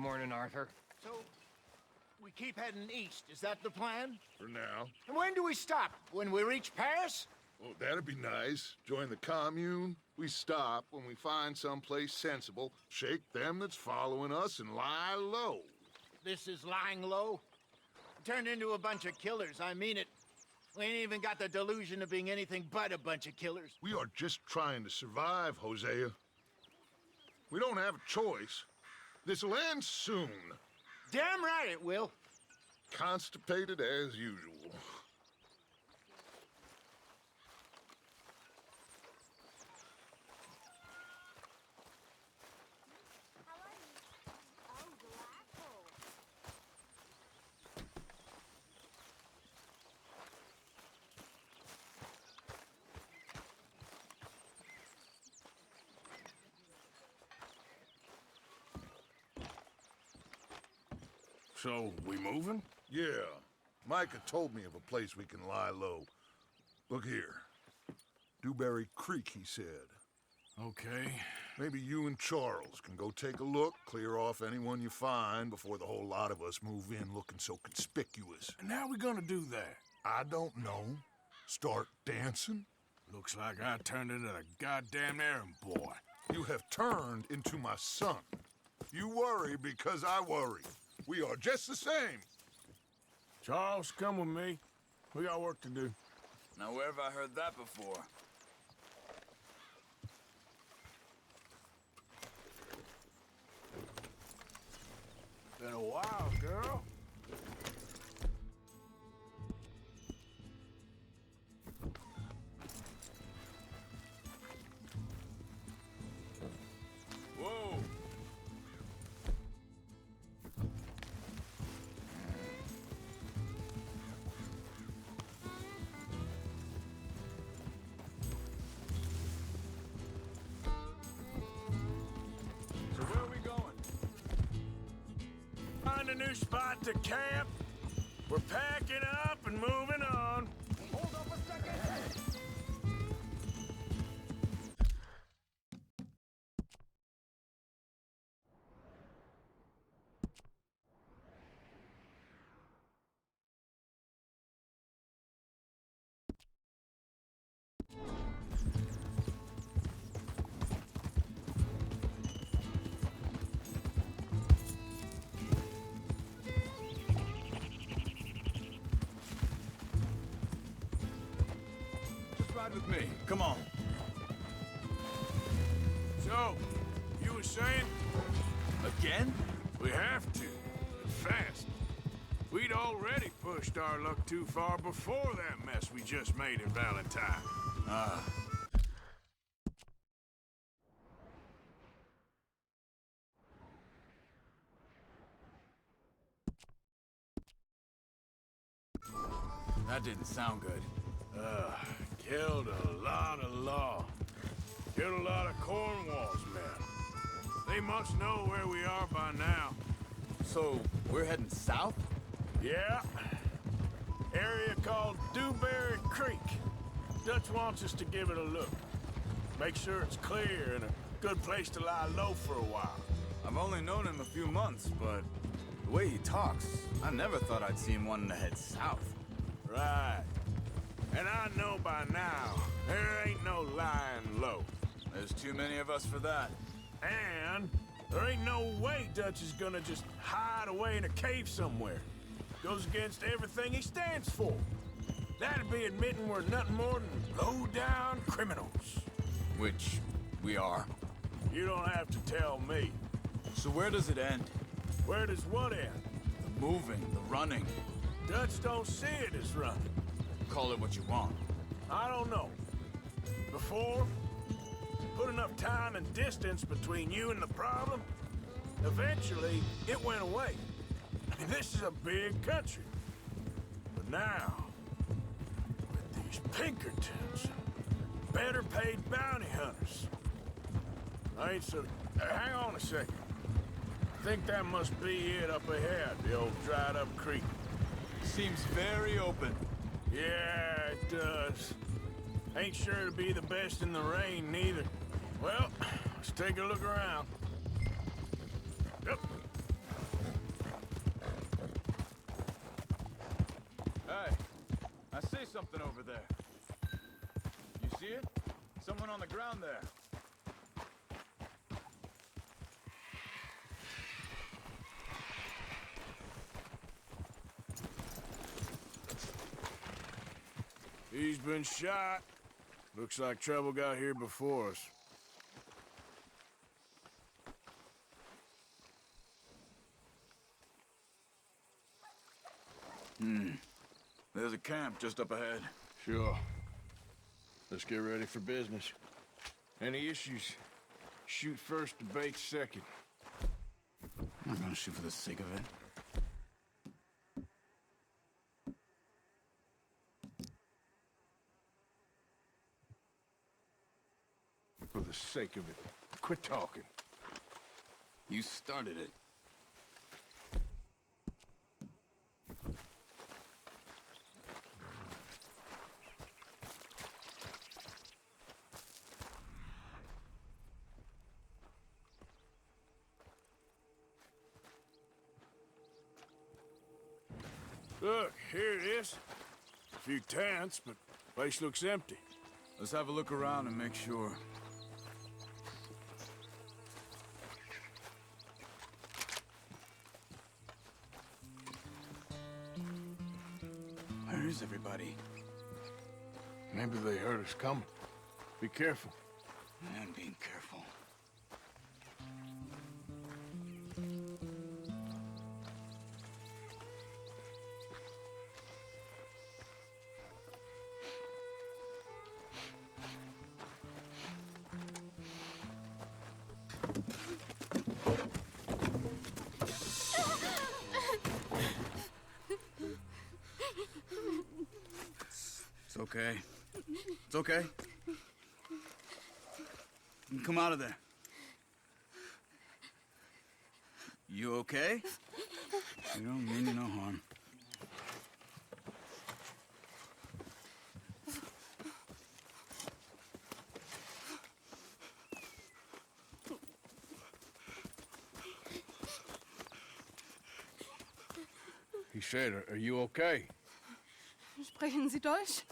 morning, Arthur. So, we keep heading east, is that the plan? For now. And when do we stop? When we reach Paris? Oh, that'd be nice. Join the commune. We stop when we find someplace sensible, shake them that's following us, and lie low. This is lying low? Turned into a bunch of killers, I mean it. We ain't even got the delusion of being anything but a bunch of killers. We are just trying to survive, Hosea. We don't have a choice. This'll end soon. Damn right it will. Constipated as usual. So, we moving? Yeah. Micah told me of a place we can lie low. Look here. Dewberry Creek, he said. Okay. Maybe you and Charles can go take a look, clear off anyone you find before the whole lot of us move in looking so conspicuous. And how we gonna do that? I don't know. Start dancing? Looks like I turned into the goddamn errand boy. You have turned into my son. You worry because I worry. We are just the same. Charles, come with me. We got work to do. Now, where have I heard that before? Been a while, girl. Whoa! So where are we going? Find a new spot to camp. We're packing up and moving on. Hold up a second! Just ride with me. Come on. So, you were saying? Again? We have to. And fast. We'd already pushed our luck too far before that mess we just made in Valentine. That didn't sound good. Killed a lot of law. Killed a lot of Cornwall's men. They must know where we are by now. So, we're heading south? Yeah. Area called Dewberry Creek. Dutch wants us to give it a look. Make sure it's clear and a good place to lie low for a while. I've only known him a few months, but the way he talks, I never thought I'd see him wanting to head south. Right. And I know by now, there ain't no lying low. There's too many of us for that. And there ain't no way Dutch is gonna just hide away in a cave somewhere. Goes against everything he stands for. That'd be admitting we're nothing more than low-down criminals. Which we are. You don't have to tell me. So where does it end? Where does what end? The moving, the running. Dutch don't see it as running. Call it what you want. I don't know. Before, put enough time and distance between you and the problem, eventually it went away. I mean, this is a big country. But now, with these Pinkertons, better paid bounty hunters, I ain't so... hang on a second. I think that must be it up ahead, the old dried-up creek. Seems very open. Yeah, it does. Ain't sure to be the best in the rain, neither. Well, let's take a look around. Yep. something over there. You see it? Someone on the ground there. He's been shot. Looks like trouble got here before us. There's a camp just up ahead. Sure. Let's get ready for business. Any issues? Shoot first, debate second. I'm not gonna shoot for the sake of it. For the sake of it. Quit talking. You started it. Look, here it is. A few tents, but place looks empty. Let's have a look around and make sure. Where is everybody? Maybe they heard us coming. Be careful. I'm being careful. It's okay. It's okay. Come out of there. You okay? You don't mean you no harm. He said, are you okay? Sprechen Sie Deutsch?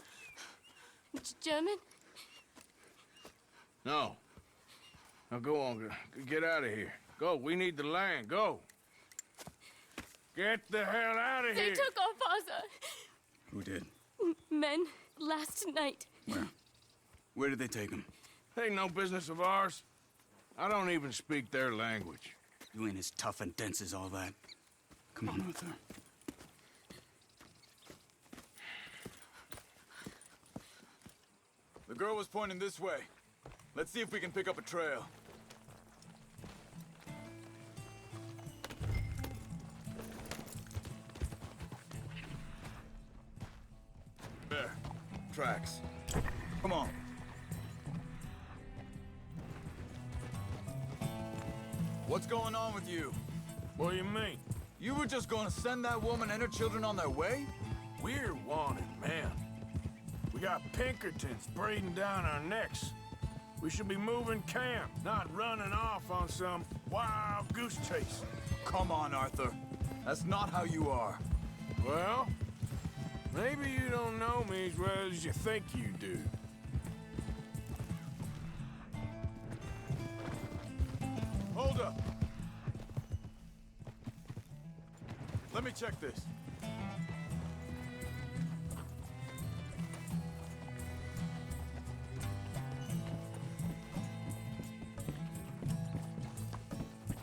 German? No. Now go on, get out of here. Go, we need the land, go. Get the hell out of They here. took our father. Who did? Men last night. Where? Where did they take him? Ain't no business of ours. I don't even speak their language. You ain't as tough and dense as all that. Come on, Arthur. The girl was pointing this way. Let's see if we can pick up a trail. There. Tracks. Come on. What's going on with you? What do you mean? You were just going to send that woman and her children on their way? We're wanted, man. We got Pinkertons breathing down our necks. We should be moving camp, not running off on some wild goose chase. Come on, Arthur. That's not how you are. Well, maybe you don't know me as well as you think you do. Hold up. Let me check this.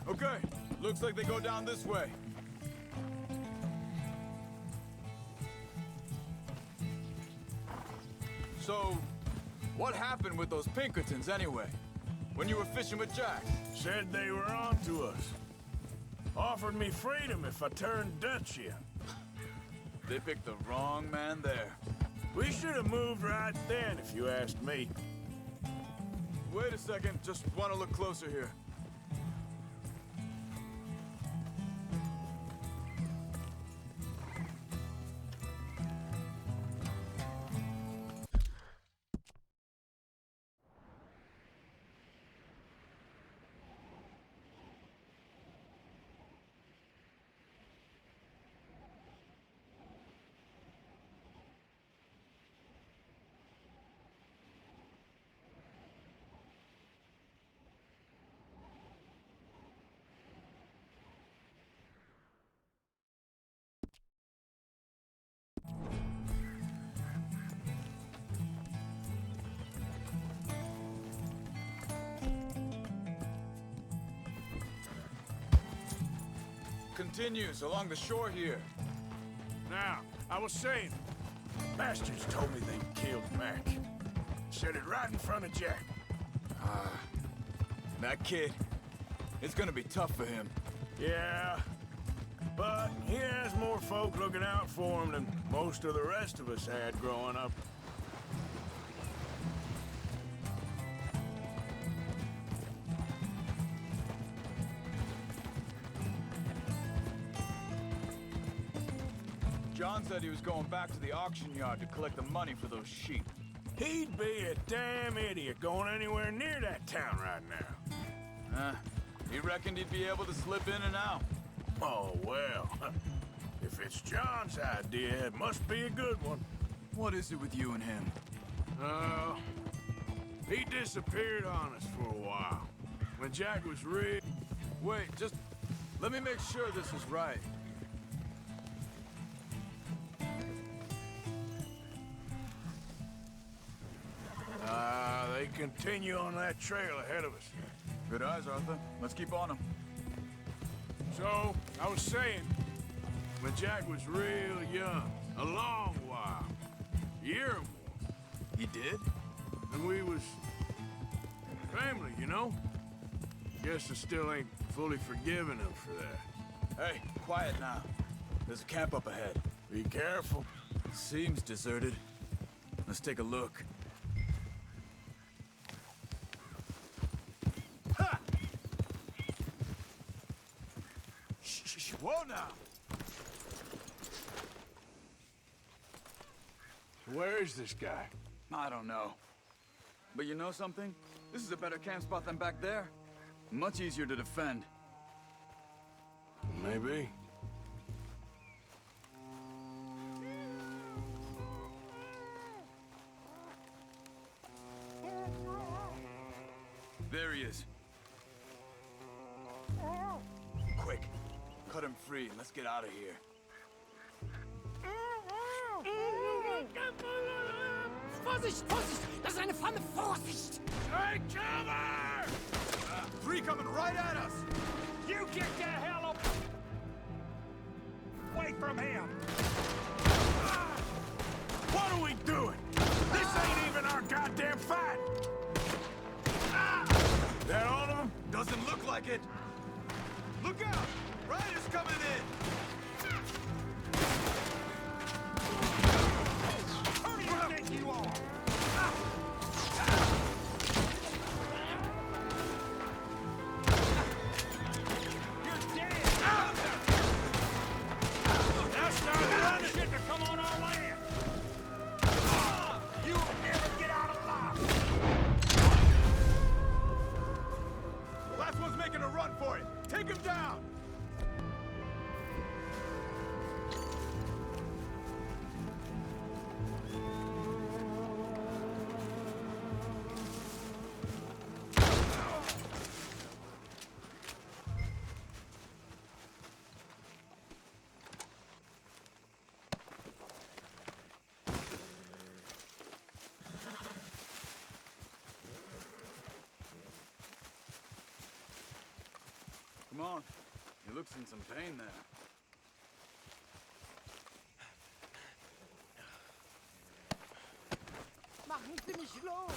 Okay, looks like they go down this way. So, what happened with those Pinkertons anyway? When you were fishing with Jack? Said they were on to us. Offered me freedom if I turned Dutch. They picked the wrong man there. We should have moved right then, if you asked me. Wait a second, just want to look closer here. continues along the shore here. Now, I was saying, bastards told me they killed Mac. Said it right in front of Jack. That kid, it's gonna be tough for him. Yeah, but he has more folk looking out for him than most of the rest of us had growing up. John said he was going back to the auction yard to collect the money for those sheep. He'd be a damn idiot going anywhere near that town right now. He reckoned he'd be able to slip in and out. Oh, well. If it's John's idea, it must be a good one. What is it with you and him? He disappeared on us for a while. When Jack was real... Wait, just let me make sure this is right. They continue on that trail ahead of us. Good eyes, Arthur. Let's keep on him. So, I was saying, when Jack was real young, a long while, a year or more, He did? and we was family, you know? Guess I still ain't fully forgiven him for that. Hey, quiet now. There's a camp up ahead. Be careful. Seems deserted. Let's take a look. Ha! Shh, whoa now! Where is this guy? I don't know. But you know something? This is a better camp spot than back there. Much easier to defend. Maybe. There he is. Quick, cut him free and let's get out of here. Vorsicht, Vorsicht! Das ist eine Falle! Vorsicht! Take cover! Three coming right at us! You get the hell away from him! What are we doing? This ain't even our goddamn fight! That all of them? Doesn't look like it. Look out! Riders coming in! Who do you think you are? You're dead! Now start running! Shit to come on our land! You will never get out alive! Last one's making a run for it. Take him down! Come on. He looks in some pain there. Machen Sie mich los!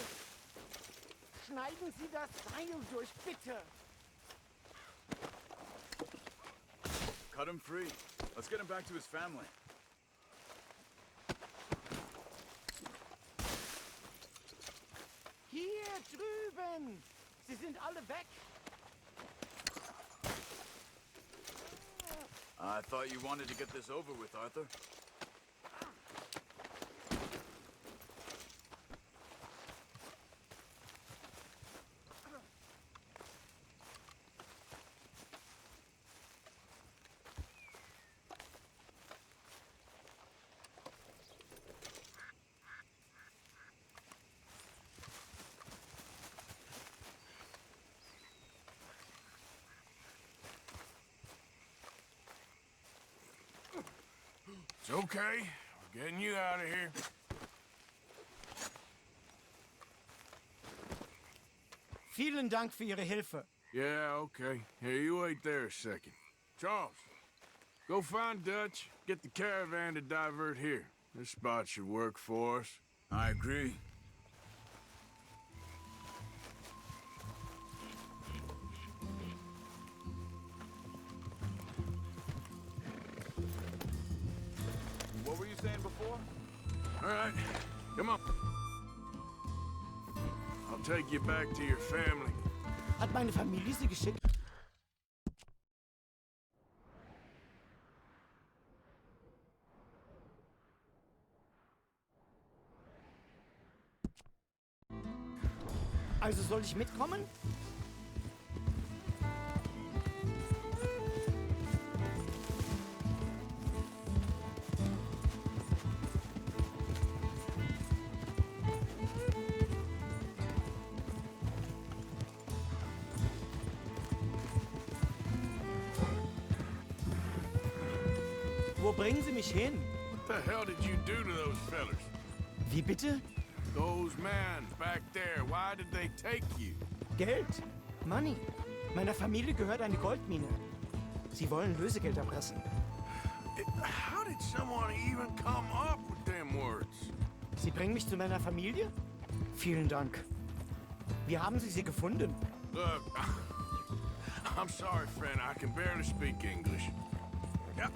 Schneiden Sie das Seil durch, bitte! Cut him free. Let's get him back to his family. Hier drüben! Sie sind alle weg! I thought you wanted to get this over with, Arthur. It's okay. We're getting you out of here. Vielen Dank für Ihre Hilfe. Yeah, okay. Hey, you wait there a second. Charles, Go find Dutch, get the caravan to divert here. This spot should work for us. I agree. What were you saying before? All right, come on. I'll take you back to your family. Hat meine Familie sie geschickt? Also soll ich mitkommen? Wo bringen Sie mich hin? What the hell did you do to those fellers? Wie bitte? Those men back there, why did they take you? Geld. Money. Meiner Familie gehört eine Goldmine. Sie wollen Lösegeld erpressen. How did someone even come up with them words? Sie bringen mich zu meiner Familie? Vielen Dank. Wie haben Sie sie gefunden? Look, I'm sorry, friend. I can barely speak English. Yeah.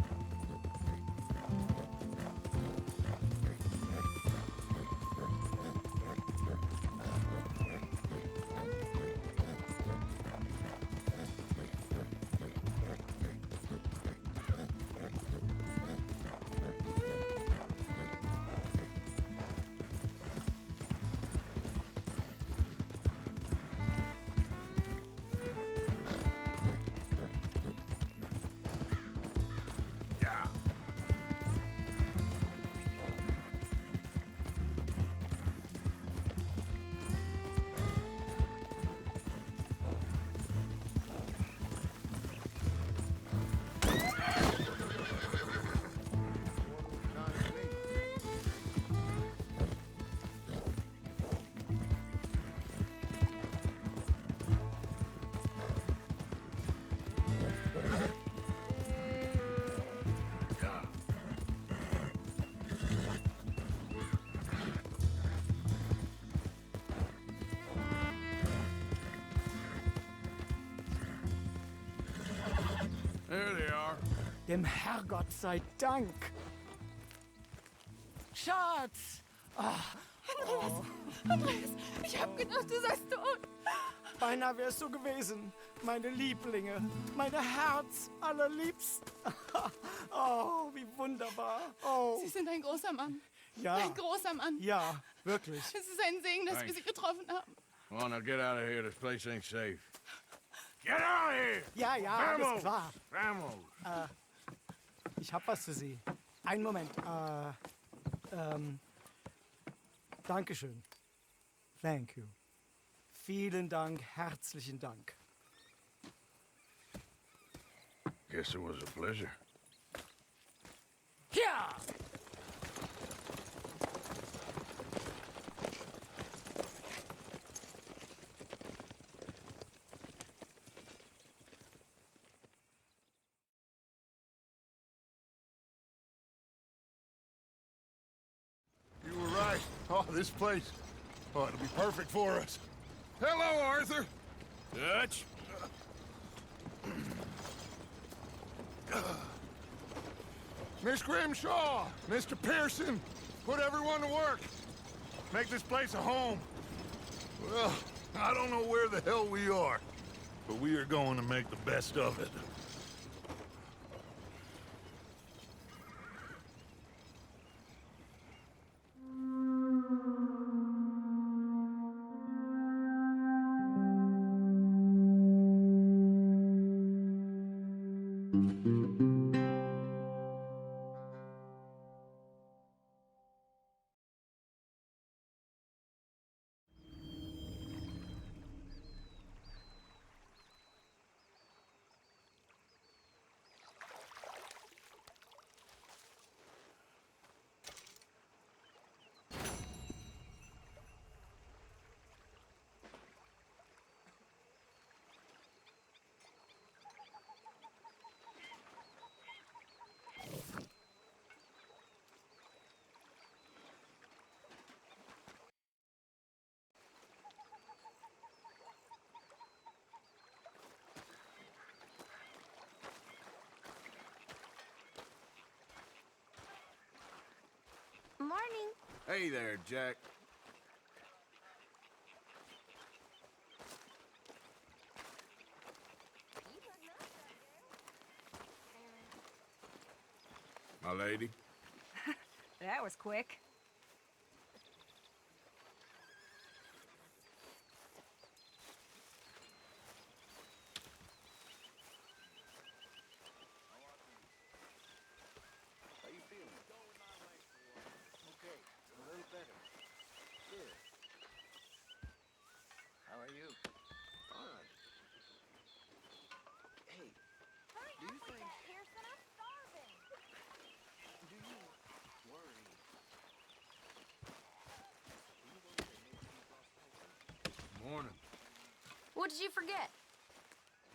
There they are. Dem Herrgott sei Dank. Schatz! Andreas, ich hab gedacht, du seist tot. Beinahe wär's so gewesen. Meine Lieblinge, meine Herz allerliebsten. Oh, wie wunderbar. Oh, Sie sind ein großer Mann. ja. Ein großer Mann. Ja, wirklich. Es ist ein Segen, dass wir Thanks. Sie getroffen haben. Come on, now get out of here. This place ain't safe. Get out of here! Ja, ja, alles klar. Vamos! Ich hab was für Sie. Einen Moment. Dankeschön. Thank you. Vielen Dank, herzlichen Dank. Guess it was a pleasure. Ja! You were right. Oh, this place. Oh, it'll be perfect for us. Hello, Arthur. Dutch? Miss Grimshaw, Mr. Pearson, put everyone to work. Make this place a home. Well, I don't know where the hell we are, but we are going to make the best of it. Morning. Hey there, Jack. My lady. That was quick. How you feeling? Okay, a little better. Good. How are you? Fine. Hey, Hurry do up you with think... that, Pearson. I'm starving. Do you worry... Morning. What did you forget?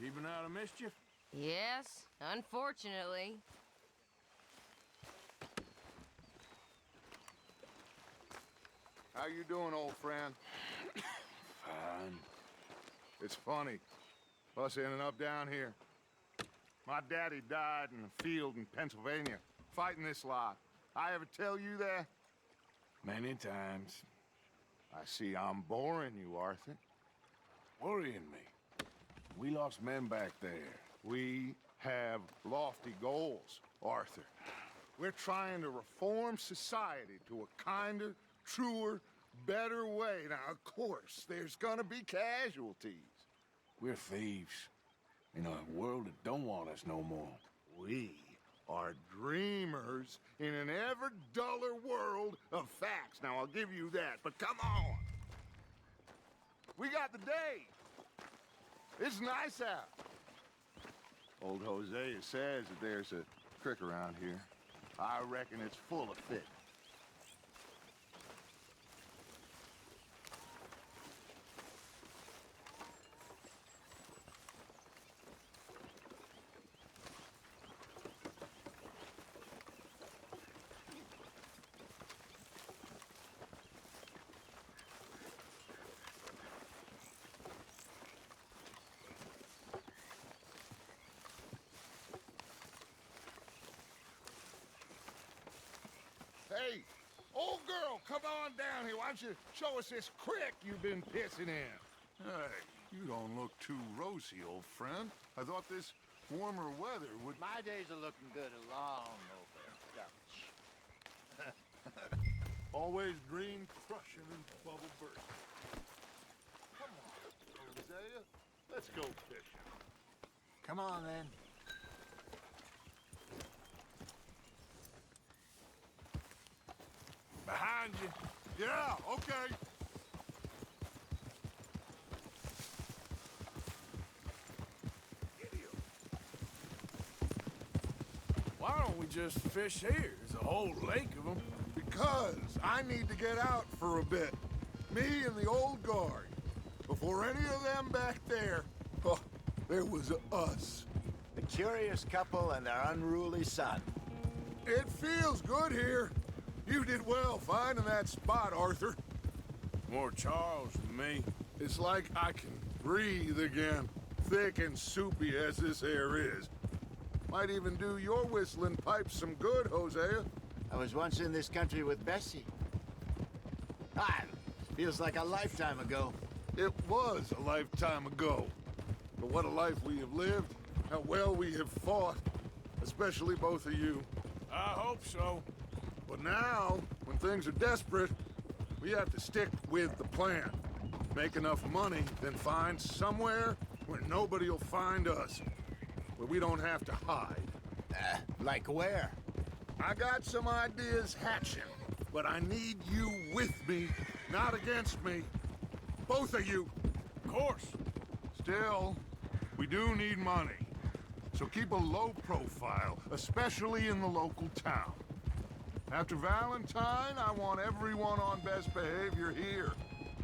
Keeping out of mischief? Yes, unfortunately. How you doing, old friend? Fine. It's funny. Us ending up down here. My daddy died in a field in Pennsylvania, fighting this lot. I ever tell you that? Many times. I see I'm boring you, Arthur. Worrying me. We lost men back there. We have lofty goals, Arthur. We're trying to reform society to a kinder, truer, better way. Now, of course, there's gonna be casualties. We're thieves. In a world that don't want us no more. We are dreamers in an ever duller world of facts. Now, I'll give you that, but come on. We got the day. It's nice out. Old Hosea says that there's a creek around here. I reckon it's full of fish. Hey, old girl, come on down here. Why don't you show us this creek you've been pissing in? Hey, you don't look too rosy, old friend. I thought this warmer weather would... My days are looking good along over. Always dream crushing and bubble bursting. Come on, Hosea. Let's go fishing. Come on, then. Behind you. Yeah, okay. Why don't we just fish here? There's a whole lake of them. Because I need to get out for a bit. Me and the old guard. Before any of them back there, oh, there was us. The curious couple and their unruly son. It feels good here. You did well finding that spot, Arthur. More Charles than me. It's like I can breathe again, thick and soupy as this air is. Might even do your whistling pipes some good, Hosea. I was once in this country with Bessie. Ah, feels like a lifetime ago. It was a lifetime ago. But what a life we have lived, how well we have fought, especially both of you. I hope so. But now, when things are desperate, we have to stick with the plan. Make enough money, then find somewhere where nobody will find us. Where we don't have to hide. Like where? I got some ideas hatching, but I need you with me, not against me. Both of you. Of course. Still, we do need money. So keep a low profile, especially in the local town. After Valentine, I want everyone on best behavior here.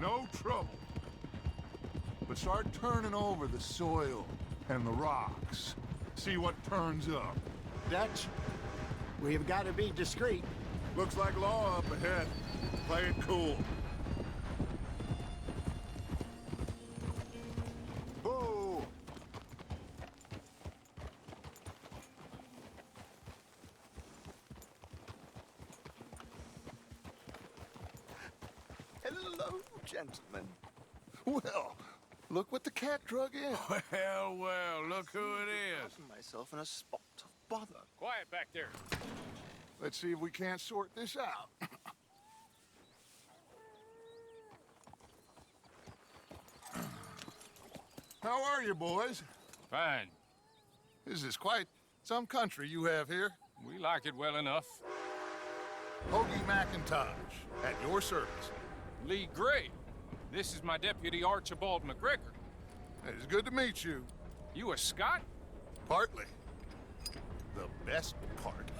No trouble. But start turning over the soil and the rocks. See what turns up. Dutch, we've got to be discreet. Looks like law up ahead. Play it cool. Boo! gentlemen. Well, look what the cat drug in. Well, look who it is. Gotten myself in a spot of bother. Quiet back there. Let's see if we can't sort this out. How are you, boys? Fine. This is quite some country you have here. We like it well enough. Hoagie McIntosh, at your service. Lee Gray. This is my deputy, Archibald McGregor. It's good to meet you. You a Scot? Partly. The best part.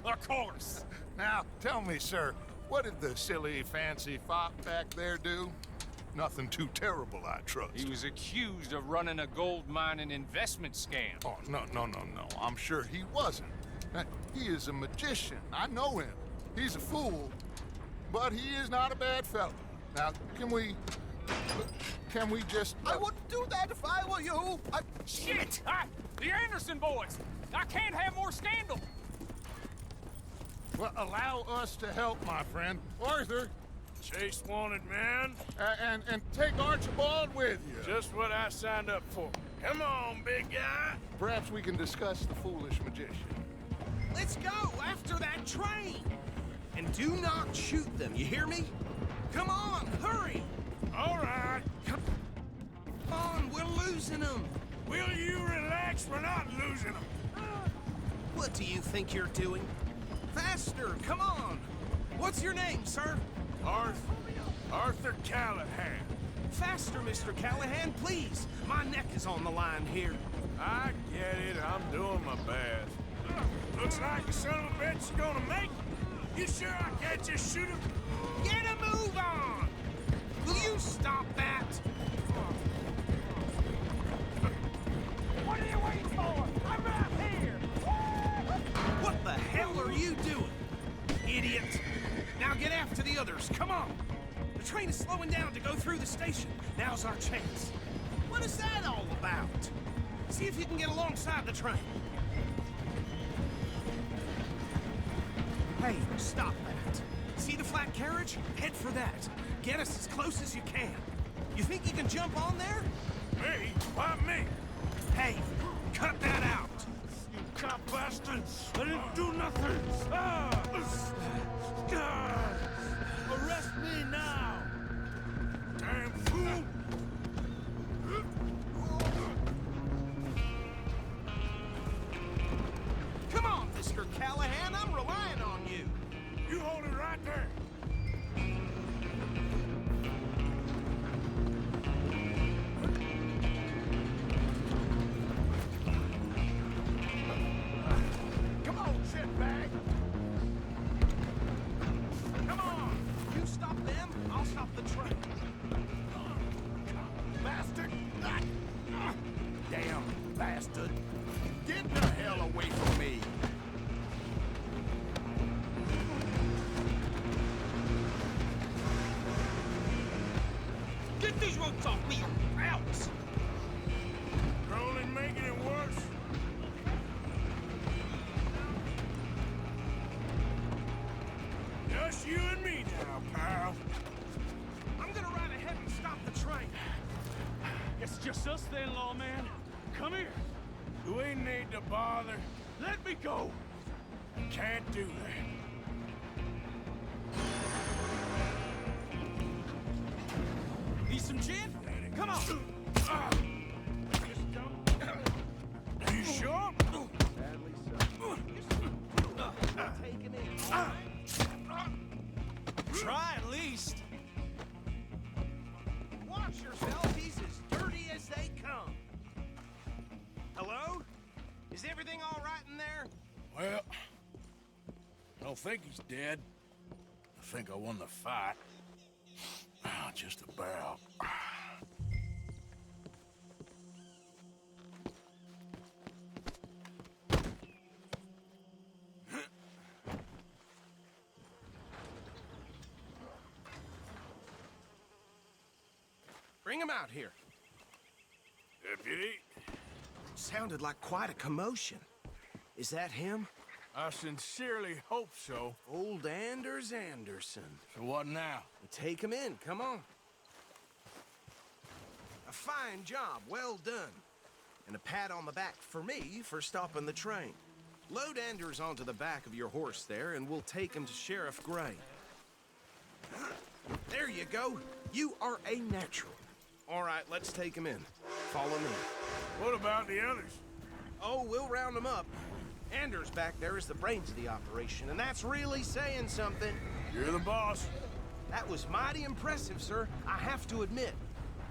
Of course. Now, tell me, sir, what did the silly, fancy fop back there do? Nothing too terrible, I trust. He was accused of running a gold mining investment scam. Oh, no. I'm sure he wasn't. He is a magician. I know him. He's a fool, but he is not a bad fellow. Now, can we just... I wouldn't do that if I were you. Shit! The Anderson boys! I can't have more scandal! Well, allow us to help, my friend. Arthur, Chase wanted man. and take Archibald with you. Just what I signed up for. Come on, big guy. Perhaps we can discuss the foolish magician. Let's go after that train. And do not shoot them, you hear me? Come on, hurry. All right. Come on, we're losing them. Will you relax? We're not losing them. What do you think you're doing? Faster, come on. What's your name, sir? Arthur Callahan. Faster, Mr. Callahan, please. My neck is on the line here. I get it. I'm doing my best. Looks like the son of a bitch is gonna make it. You sure I can't just shoot him? Get a move on! Will you stop that? What are you waiting for? I'm right here! What the hell are you doing? Idiot! Now get after the others, come on! The train is slowing down to go through the station. Now's our chance. What is that all about? See if you can get alongside the train. Hey, stop that. See the flat carriage? Head for that. Get us as close as you can. You think you can jump on there? Me? Why me? Hey, cut that out. You cop bastards! I didn't do nothing! Arrest me now! Damn fool! Come on, Mr. Callahan, I'm relying on you. You hold it right there! Come on, shitbag! Come on. You stop them, I'll stop the train. Bastard! Damn bastard! Get the hell away from me! Get these ropes off me, out! You're only making it worse. Just you and me now, pal. I'm gonna ride ahead and stop the train. It's just us then, lawman. Come here. You ain't need to bother. Let me go. Can't do that. Need some gin? Come on. You sure? Try at least. Watch yourself. He's as dirty as they come. Hello? Is everything all right in there? Well, I don't think he's dead. I think I won the fight. Just about. Bring him out here. Deputy, Sounded like quite a commotion. Is that him? I sincerely hope so. Old Anders Anderson. So what now? The take him in, come on. A fine job, well done. And a pat on the back for me for stopping the train. Load Anders onto the back of your horse there, and we'll take him to Sheriff Gray. There you go. You are a natural. All right, let's take him in. Follow me. What about the others? Oh, we'll round them up. Anders back there is the brains of the operation, and that's really saying something. You're the boss. That was mighty impressive, sir. I have to admit.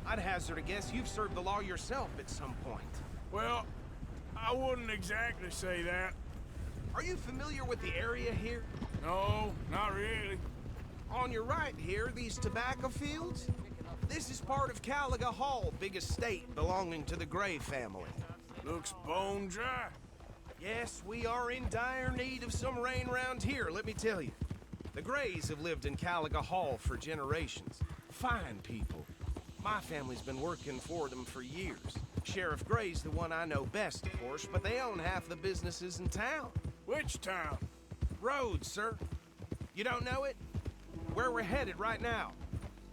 I'd hazard a guess you've served the law yourself at some point. Well, I wouldn't exactly say that. Are you familiar with the area here? No, not really. On your right here, these tobacco fields? This is part of Caliga Hall, big estate belonging to the Gray family. Looks bone dry. Yes, we are in dire need of some rain around here, let me tell you. The Grays have lived in Caliga Hall for generations. Fine people. My family's been working for them for years. Sheriff Gray's the one I know best, of course, but they own half the businesses in town. Which town? Rhodes, sir. You don't know it? Where we're headed right now.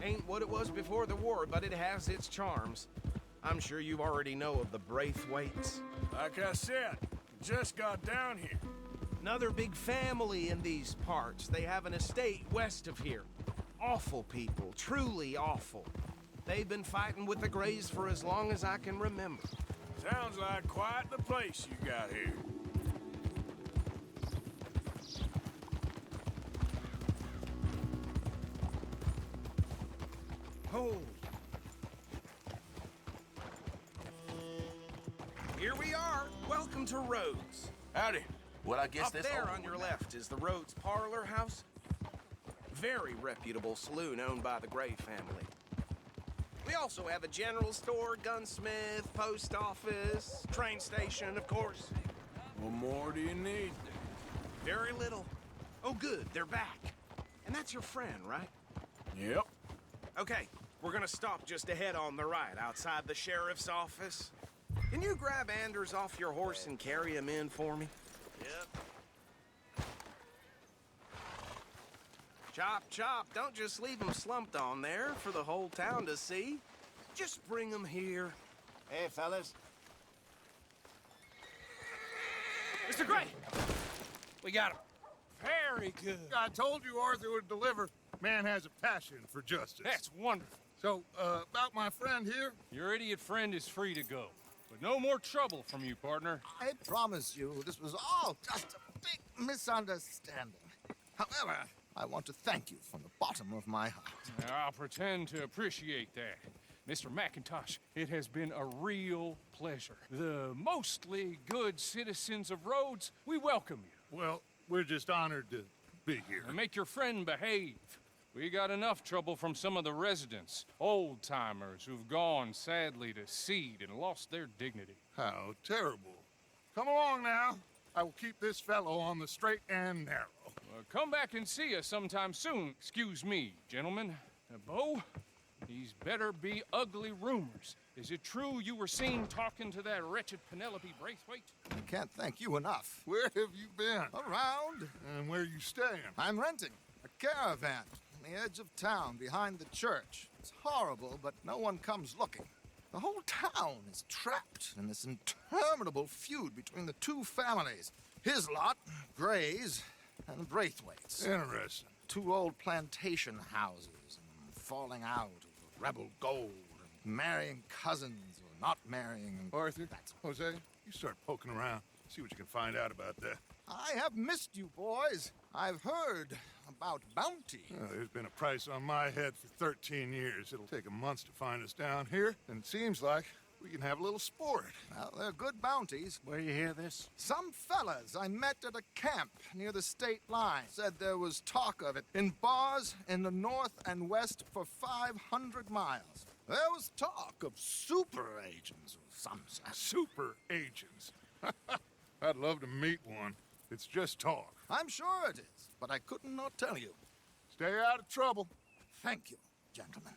Ain't what it was before the war, but it has its charms. I'm sure you already know of the Braithwaites. Like I said, just got down here. Another big family in these parts. They have an estate west of here. Awful people, truly awful. They've been fighting with the Grays for as long as I can remember. Sounds like quite the place you got here. Oh. Here we are. Welcome to Rhodes. Howdy. Well, I guess Up that's there all on your left is the Rhodes Parlor House. Very reputable saloon owned by the Gray family. We also have a general store, gunsmith, post office, train station, of course. What more do you need? Very little. Oh, good, they're back. And that's your friend, right? Yep. Okay, we're gonna stop just ahead on the right, outside the sheriff's office. Can you grab Anders off your horse and carry him in for me? Yep. Chop, chop. Don't just leave him slumped on there for the whole town to see. Just bring him here. Hey, fellas. Mr. Gray! We got him. Very good. I told you Arthur would deliver. Man has a passion for justice. That's wonderful. So, about my friend here? Your idiot friend is free to go. But no more trouble from you, partner. I promise you, this was all just a big misunderstanding. However, I want to thank you from the bottom of my heart. I'll pretend to appreciate that. Mr. McIntosh, it has been a real pleasure. The mostly good citizens of Rhodes, we welcome you. Well, we're just honored to be here. And make your friend behave. We got enough trouble from some of the residents, old-timers who've gone, sadly, to seed and lost their dignity. How terrible. Come along now. I will keep this fellow on the straight and narrow. Come back and see us sometime soon. Excuse me, gentlemen. Bo, these better be ugly rumors. Is it true you were seen talking to that wretched Penelope Braithwaite? I can't thank you enough. Where have you been? Around. And where are you staying? I'm renting a caravan on the edge of town behind the church. It's horrible, but no one comes looking. The whole town is trapped in this interminable feud between the two families. His lot, Gray's, and the Braithwaites. Interesting. Two old plantation houses, and falling out over rebel gold, and marrying cousins or not marrying. And Arthur, Jose, you start poking around. See what you can find out about that. I have missed you, boys. I've heard about bounty. There's been a price on my head for 13 years. It'll take a month to find us down here, and it seems like we can have a little sport. Well, they're good bounties. Where you hear this? Some fellas I met at a camp near the state line said there was talk of it in bars in the north and west for 500 miles. There was talk of super agents of some sort. Super agents. I'd love to meet one. It's just talk. I'm sure it is, but I couldn't not tell you. Stay out of trouble. Thank you, gentlemen.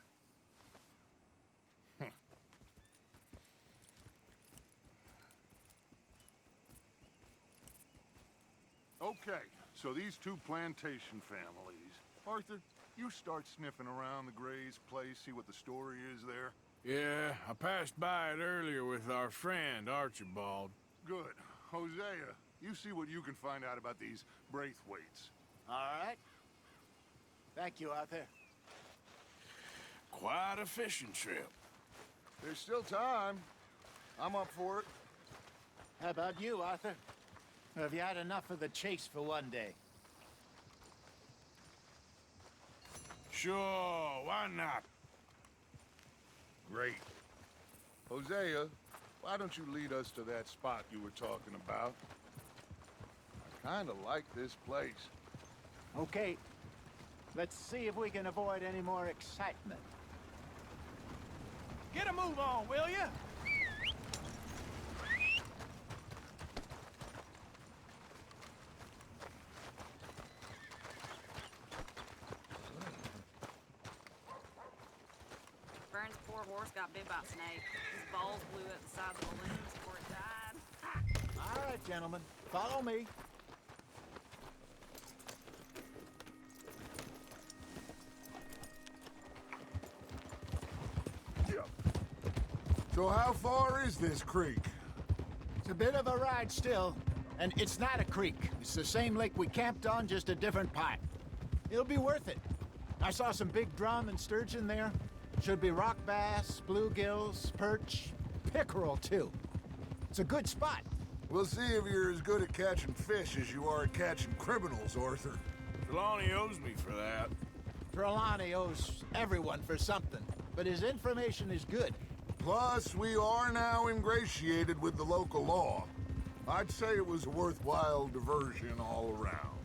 Okay, so these two plantation families. Arthur, you start sniffing around the Gray's place, see what the story is there? Yeah, I passed by it earlier with our friend, Archibald. Good. Hosea, you see what you can find out about these Braithwaites. All right. Thank you, Arthur. Quite a fishing trip. There's still time. I'm up for it. How about you, Arthur? Have you had enough of the chase for one day? Sure, why not? Great. Hosea, why don't you lead us to that spot you were talking about? I kind of like this place. Okay. Let's see if we can avoid any more excitement. Get a move on, will ya? Vern's poor horse got bit by a snake. His balls blew up the size of balloons before it died. All right, gentlemen. Follow me. So how far is this creek? It's a bit of a ride still, and it's not a creek. It's the same lake we camped on, just a different part. It'll be worth it. I saw some big drum and sturgeon there. Should be rock bass, bluegills, perch, pickerel too. It's a good spot. We'll see if you're as good at catching fish as you are at catching criminals, Arthur. Trelawney owes me for that. Trelawney owes everyone for something, but his information is good. Plus, we are now ingratiated with the local law. I'd say it was a worthwhile diversion all around.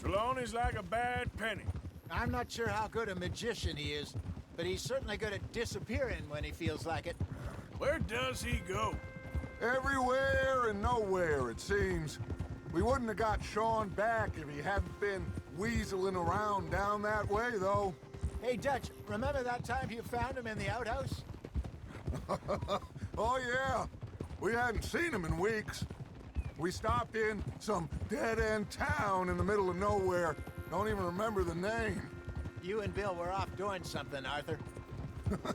Trelawney's like a bad penny. I'm not sure how good a magician he is, but he's certainly good at disappearing when he feels like it. Where does he go? Everywhere and nowhere, it seems. We wouldn't have got Sean back if he hadn't been weaseling around down that way, though. Hey, Dutch, remember that time you found him in the outhouse? Oh, yeah. We hadn't seen him in weeks. We stopped in some dead-end town in the middle of nowhere. Don't even remember the name. You and Bill were off doing something, Arthur.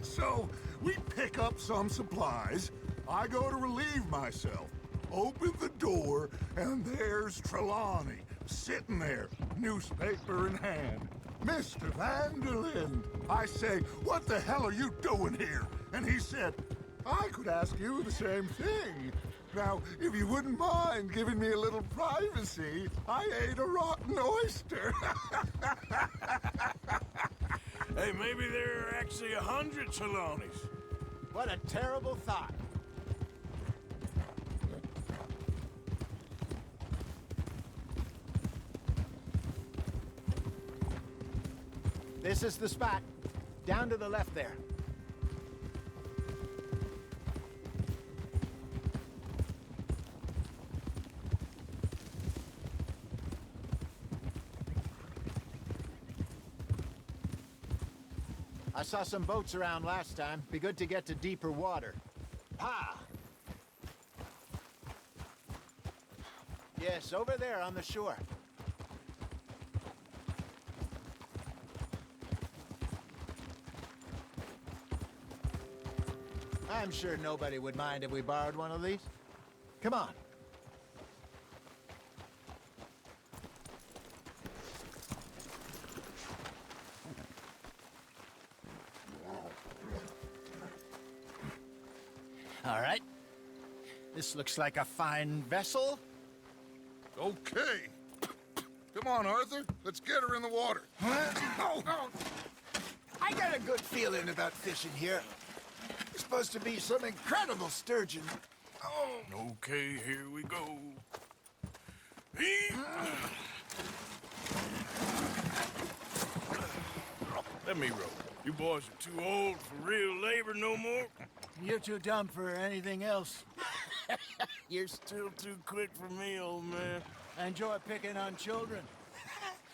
So, we pick up some supplies. I go to relieve myself. Open the door, and there's Trelawney, sitting there, newspaper in hand. Mr. Vanderlyn. I say, what the hell are you doing here? And he said, I could ask you the same thing. Now, if you wouldn't mind giving me a little privacy, I ate a rotten oyster. Hey, maybe there are actually 100 Trelawneys. What a terrible thought. This is the spot. Down to the left there. I saw some boats around last time. Be good to get to deeper water. Ha! Yes, over there on the shore. I'm sure nobody would mind if we borrowed one of these. Come on. All right. This looks like a fine vessel. Okay. Come on, Arthur. Let's get her in the water. Oh. I got a good feeling about fishing here. It's supposed to be some incredible sturgeon. Oh. Okay, here we go. Let me row. You boys are too old for real labor no more. You're too dumb for anything else. You're still too quick for me, old man. I enjoy picking on children.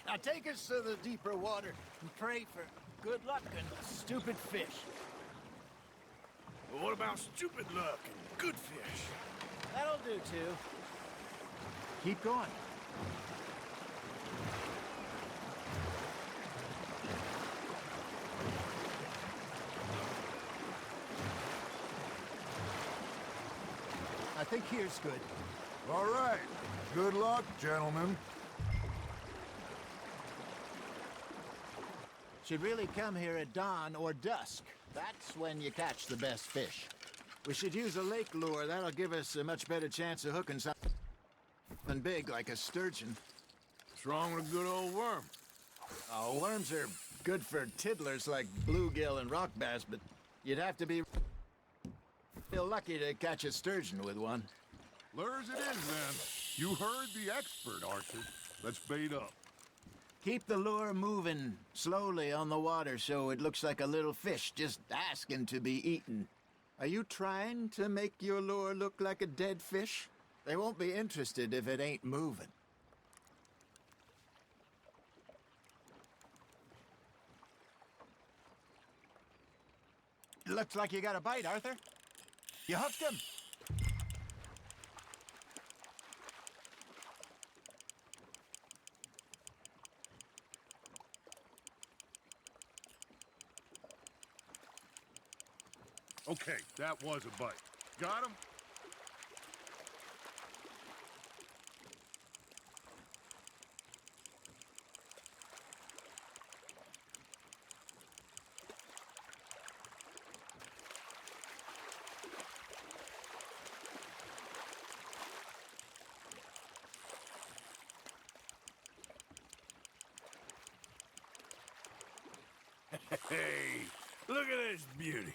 Now take us to the deeper water and pray for good luck and stupid fish. Well, what about stupid luck and good fish? That'll do, too. Keep going. I think here's good. All right. Good luck, gentlemen. Should really come here at dawn or dusk. That's when you catch the best fish. We should use a lake lure. That'll give us a much better chance of hooking something big like a sturgeon. What's wrong with a good old worm? Oh, worms are good for tiddlers like bluegill and rock bass, but you'd have to be real lucky to catch a sturgeon with one. Lures it is, then. You heard the expert, Arthur. Let's bait up. Keep the lure moving slowly on the water so it looks like a little fish just asking to be eaten. Are you trying to make your lure look like a dead fish? They won't be interested if it ain't moving. Looks like you got a bite, Arthur. You hooked him. Okay, that was a bite. Got him? Hey, look at this beauty.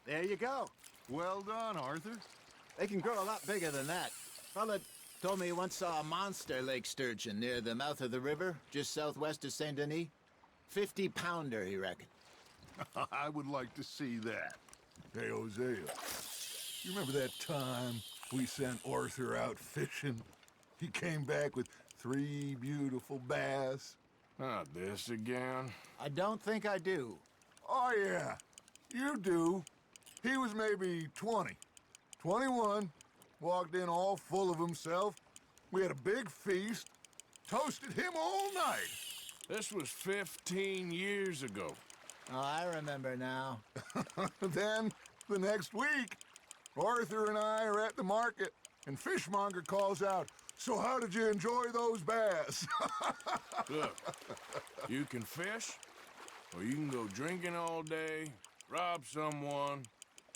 There you go. Well done, Arthur. They can grow a lot bigger than that. Fella told me he once saw a monster lake sturgeon near the mouth of the river, just southwest of Saint Denis. 50-pounder, he reckoned. I would like to see that. Hey, Hosea, you remember that time we sent Arthur out fishing? He came back with 3 beautiful bass. Not this again. I don't think I do. Oh, yeah, you do. He was maybe 20, 21, walked in all full of himself. We had a big feast, toasted him all night. This was 15 years ago. Oh, I remember now. Then, the next week, Arthur and I are at the market, and Fishmonger calls out, "So how did you enjoy those bass?" Look, you can fish, or you can go drinking all day, rob someone,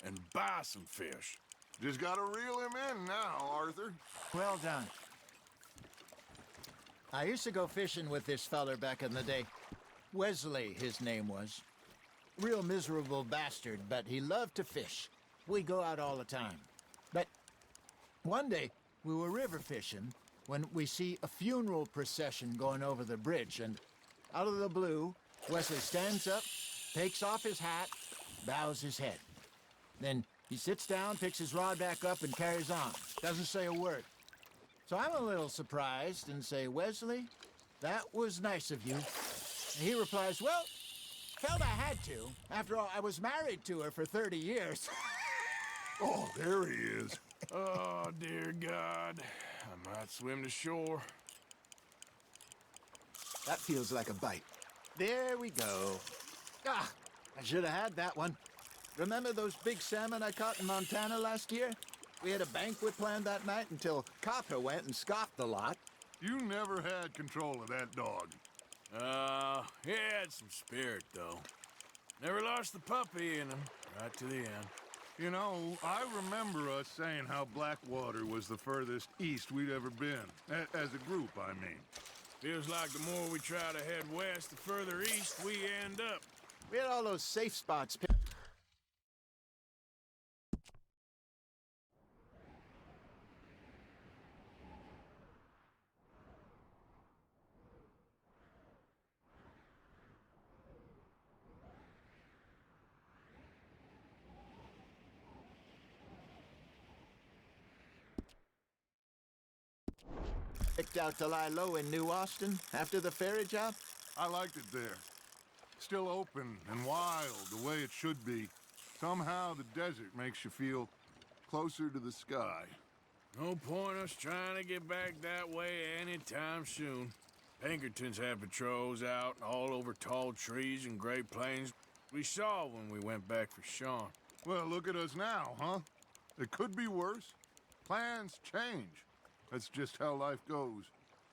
and buy some fish. Just gotta reel him in now, Arthur. Well done. I used to go fishing with this feller back in the day. Wesley, his name was. Real miserable bastard, but he loved to fish. We go out all the time. But one day, we were river fishing when we see a funeral procession going over the bridge, and out of the blue, Wesley stands up, takes off his hat, bows his head. Then he sits down, picks his rod back up, and carries on. Doesn't say a word. So I'm a little surprised and say, "Wesley, that was nice of you." And he replies, "Well, felt I had to. After all, I was married to her for 30 years. Oh, there he is. Oh, dear God. I might swim to shore. That feels like a bite. There we go. Ah, I should have had that one. Remember those big salmon I caught in Montana last year? We had a banquet planned that night until Copper went and scoffed the lot. You never had control of that dog. He had some spirit, though. Never lost the puppy in him, right to the end. You know, I remember us saying how Blackwater was the furthest east we'd ever been. As a group, I mean. Feels like the more we try to head west, the further east we end up. We had all those safe spots. Picked out to lie low in New Austin after the ferry job? I liked it there. Still open and wild, the way it should be. Somehow the desert makes you feel closer to the sky. No point us trying to get back that way anytime soon. Pinkertons had patrols out all over tall trees and Great Plains. We saw when we went back for Sean. Well, look at us now, huh? It could be worse. Plans change. That's just how life goes.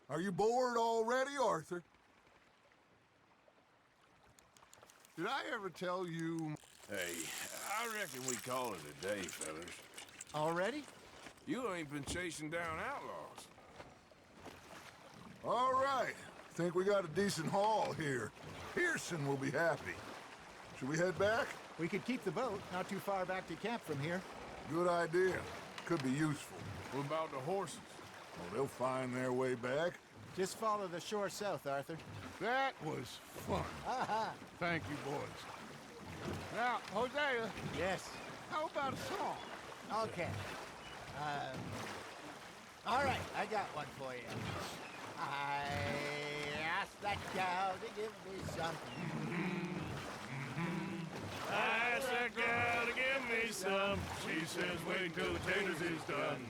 Are you bored already, Arthur? Did I ever tell you... Hey, I reckon we call it a day, fellas. Already? You ain't been chasing down outlaws. All right. Think we got a decent haul here. Pearson will be happy. Should we head back? We could keep the boat, not too far back to camp from here. Good idea. Could be useful. What about the horses? Well, they'll find their way back. Just follow the shore south, Arthur. That was fun. Thank you, boys. Now, Hosea. Yes. How about a song? Okay. All right, I got one for you. I asked that cow to give me something. I asked that girl to give me some. She says, wait till the taters is done.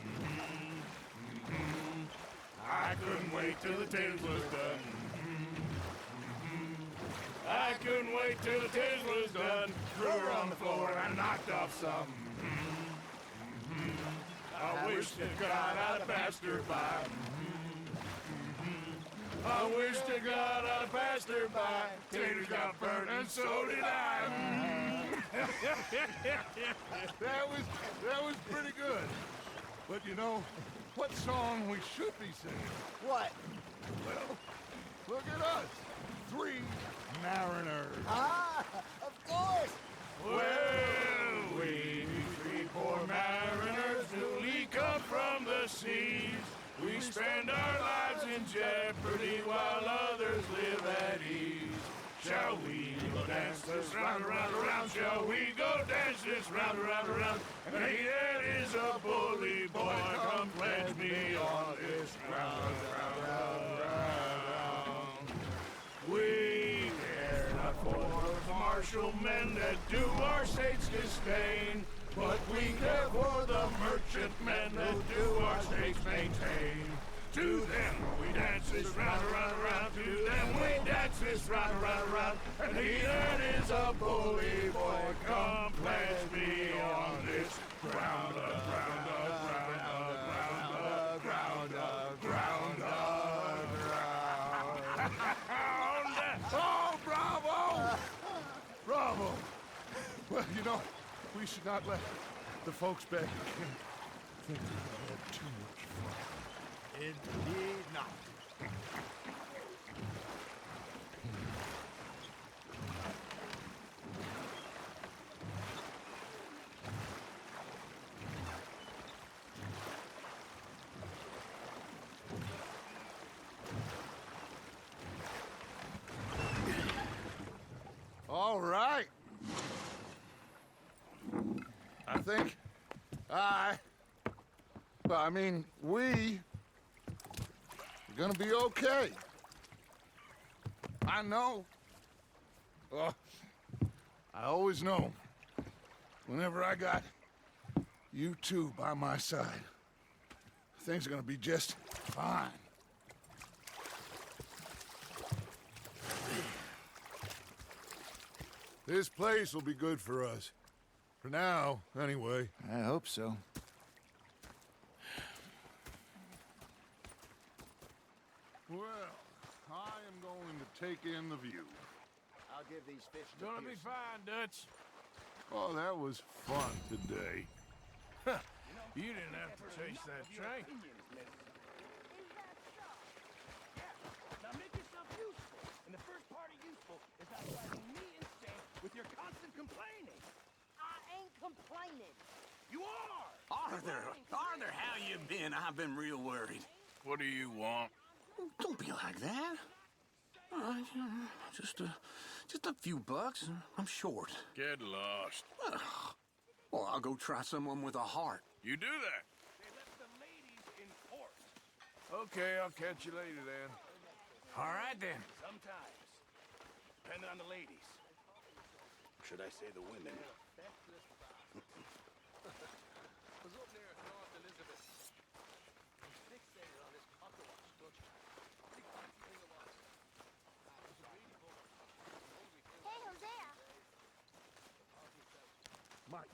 I couldn't wait till the taters was done. I couldn't wait till the taters was done. Threw her on the floor and I knocked off some. I wish to God I'd have passed her by. I wish to God I'd have passed her by. Taters got burnt and so did I. That was pretty good. But you know, what song we should be singing? What? Well, look at us. 3 mariners. Of course. Well, we 3 poor mariners newly come from the seas. We spend our lives in jeopardy while others live at ease. Shall we go dance this round, around, around? Shall we go dance this round, around, around? And he that is a bully boy, come pledge me on this ground, round, round. We care not for the martial men that do our state's disdain, but we care for the merchant men that do our state's maintain. To them we dance this round, around, around. To them we dance this round, around, around. And he that is a bully boy, come pledge me on this ground, ground, ground, ground, ground, ground, ground. Oh, bravo! Bravo! Well, you know, we should not let the folks back in camp think we had too much fun. Indeed not. All right. I think we are gonna be okay. I know. Oh, I always know. Whenever I got you two by my side, things are gonna be just fine. This place will be good for us. For now, anyway. I hope so. Well, I am going to take in the view. I'll give these fish to Gonna be Pearson. fine, Dutch. Oh, that was fun today. You didn't have to chase that train. Now make yourself useful. And the first part of useful is not driving me insane with your constant complaining. I ain't complaining. You are! Arthur, how you been? I've been real worried. What do you want? Don't be like that. Just a few bucks. I'm short. Get lost. Well, I'll go try someone with a heart. You do that. They left the ladies in port. Okay, I'll catch you later then. All right, then. Sometimes. depending on the ladies. Should I say the women? Was up there at North Elizabeth. I'm fixated on this cockroach structure. Big fancy thing it was. It was a really good one. Hey, Hosea. Mike,